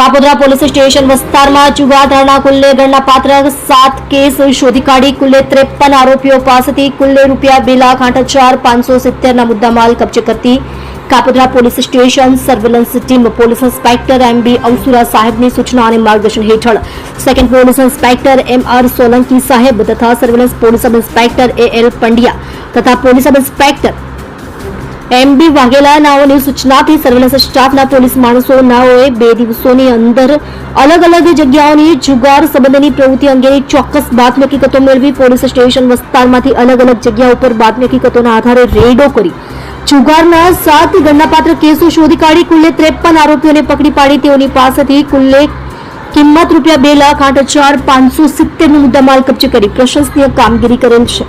Kapodra police station વિસ્તારમાં જુગારધારના કુલ્લે ગણનાપાત્ર 7 case શોધી કાઢી કુલ્લે 53 આરોપીઓ પાસેથી કુલ્લે ₹2,68,570 ના મુદ્દામાલ કબજે કરતી Kapodra police station surveillance team police inspector MB Avasura સાહેબની સૂચના અને માર્ગદર્શન હેઠળ second police inspector MR Solanki સાહેબ તથા surveillance police sub inspector AL Pandya તથા police sub inspector MB Vaghela નાઓની સૂચનાથી સર્વેલન્સ સ્ટાફના પોલીસ માણસો નાઓએ 2 દિવસોની અંદર અલગ અલગ જગ્યાઓની જુગાર સંબંધની પ્રવૃત્તિ અંગેની ચોક્કસ બાતમી હકીકતો મેળવી પોલીસ સ્ટેશન વિસ્તારમાંથી અલગ અલગ જગ્યા ઉપર બાતમી હકીકતોના આધારે રેડો કરી જુગારના 7 ગણનાપાત્ર કેસો શોધી કાઢી કુલ્લે 53 આરોપીઓને પકડી પાડી તેઓની પાસેથી કુલ્લે કિંમત ₹2,68,570 નો મુદ્દામાલ કબજે કરી પ્રશંસનીય કામગીરી કરેલ છે।